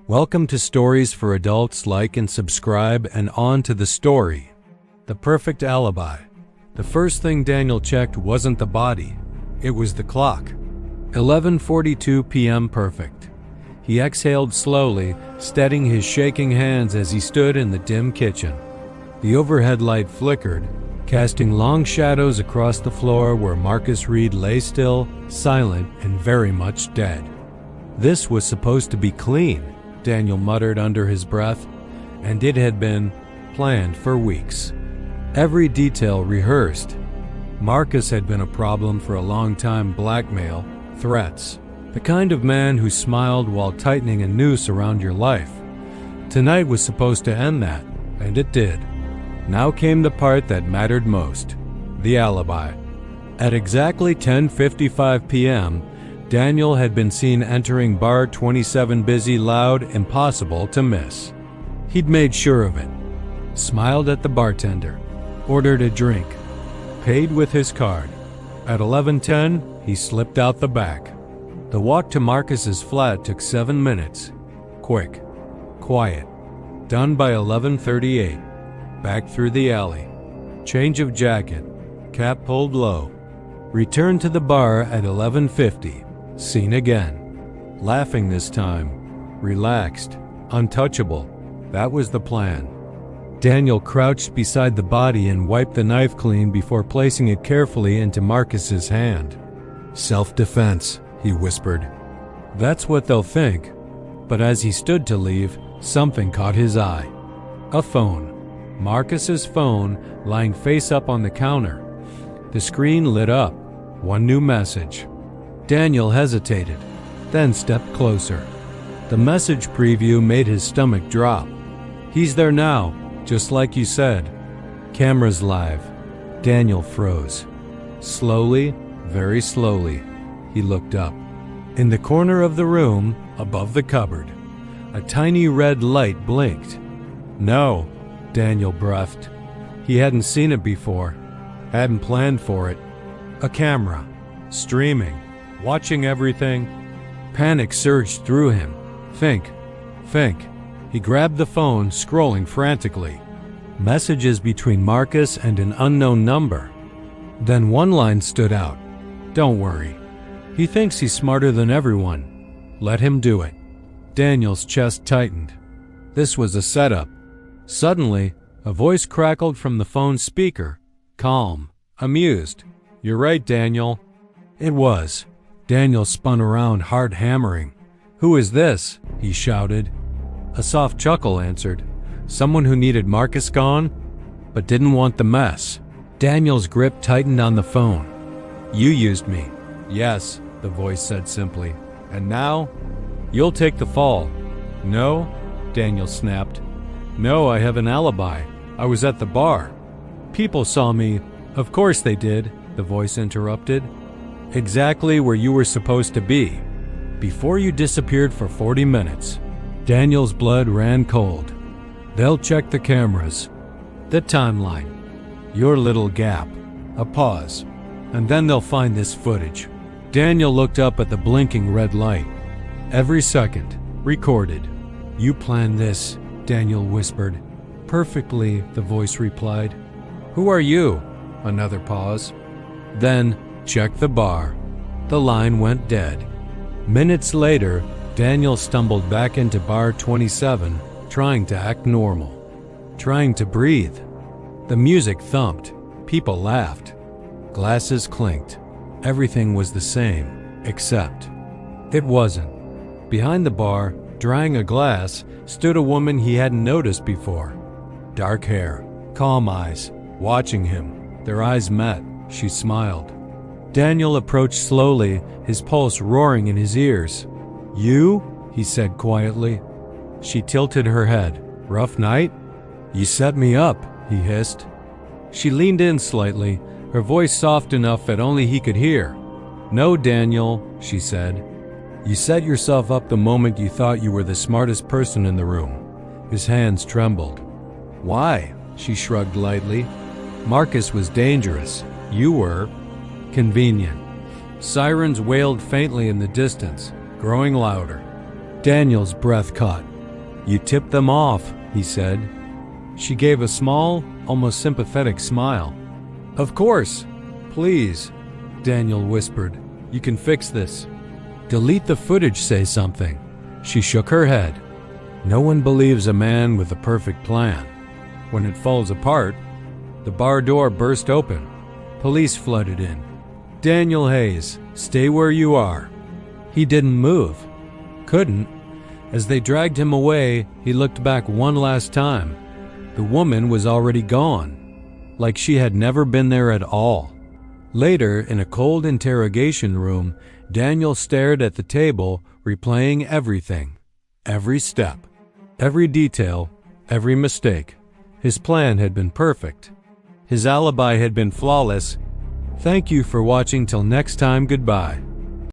Welcome to Stories for Adults. Like and subscribe, and on to the story. The Perfect Alibi. The first thing Daniel checked wasn't the body, it was the clock. 11:42 p.m. perfect. He exhaled slowly, steadying his shaking hands as he stood in the dim kitchen. The overhead light flickered, casting long shadows across the floor where Marcus Reed lay still, silent, and very much dead. This was supposed to be clean, Daniel muttered under his breath, and it had been planned for weeks. Every detail rehearsed. Marcus had been a problem for a long time. Blackmail, threats, the kind of man who smiled while tightening a noose around your life. Tonight was supposed to end that, and it did. Now came the part that mattered most, the alibi. At exactly 10:55 p.m., Daniel had been seen entering bar 27, busy, loud, impossible to miss. He'd made sure of it. Smiled at the bartender, ordered a drink, paid with his card. At 11:10, he slipped out the back. The walk to Marcus's flat took 7 minutes. Quick, quiet. Done by 11:38. Back through the alley. Change of jacket. Cap pulled low. Returned to the bar at 11:50. Seen again. Laughing this time. Relaxed. Untouchable. That was the plan. Daniel crouched beside the body and wiped the knife clean before placing it carefully into Marcus's hand. Self-defense, he whispered. That's what they'll think. But as he stood to leave, something caught his eye. A phone. Marcus's phone, lying face up on the counter. The screen lit up. One new message. Daniel hesitated, then stepped closer. The message preview made his stomach drop. He's there now, just like you said. Cameras live. Daniel froze. Slowly, very slowly, he looked up. In the corner of the room, above the cupboard, a tiny red light blinked. No, Daniel breathed. He hadn't seen it before, hadn't planned for it. A camera, streaming, watching everything. Panic surged through him. Think. He grabbed the phone, scrolling frantically. Messages between Marcus and an unknown number. Then one line stood out. Don't worry. He thinks he's smarter than everyone. Let him do it. Daniel's chest tightened. This was a setup. Suddenly, a voice crackled from the phone's speaker. Calm. Amused. You're right, Daniel. It was. Daniel spun around, heart hammering. Who is this? He shouted. A soft chuckle answered. Someone who needed Marcus gone, but didn't want the mess. Daniel's grip tightened on the phone. You used me. Yes, the voice said simply. And now? You'll take the fall. No? Daniel snapped. No, I have an alibi. I was at the bar. People saw me. Of course they did, the voice interrupted. Exactly where you were supposed to be. Before you disappeared for 40 minutes. Daniel's blood ran cold. They'll check the cameras. The timeline. Your little gap. A pause. And then they'll find this footage. Daniel looked up at the blinking red light. Every second. Recorded. You planned this, Daniel whispered. Perfectly, the voice replied. Who are you? Another pause. Then, check the bar. The line went dead. Minutes later, Daniel stumbled back into bar 27, trying to act normal. Trying to breathe. The music thumped. People laughed. Glasses clinked. Everything was the same, except it wasn't. Behind the bar, drying a glass, stood a woman he hadn't noticed before. Dark hair, calm eyes, watching him. Their eyes met. She smiled. Daniel approached slowly, his pulse roaring in his ears. You? He said quietly. She tilted her head. Rough night? You set me up, he hissed. She leaned in slightly, her voice soft enough that only he could hear. No, Daniel, she said. You set yourself up the moment you thought you were the smartest person in the room. His hands trembled. Why? She shrugged lightly. Marcus was dangerous. You were convenient. Sirens wailed faintly in the distance, growing louder. Daniel's breath caught. "You tipped them off," he said. She gave a small, almost sympathetic smile. "Of course. Please," Daniel whispered. "You can fix this." "Delete the footage, say something." She shook her head. No one believes a man with a perfect plan. When it falls apart, the bar door burst open. Police flooded in. "Daniel Hayes, stay where you are." He didn't move. Couldn't. As they dragged him away, he looked back one last time. The woman was already gone, like she had never been there at all. Later, in a cold interrogation room, Daniel stared at the table, replaying everything. Every step. Every detail. Every mistake. His plan had been perfect. His alibi had been flawless. Thank you for watching. Till next time, goodbye.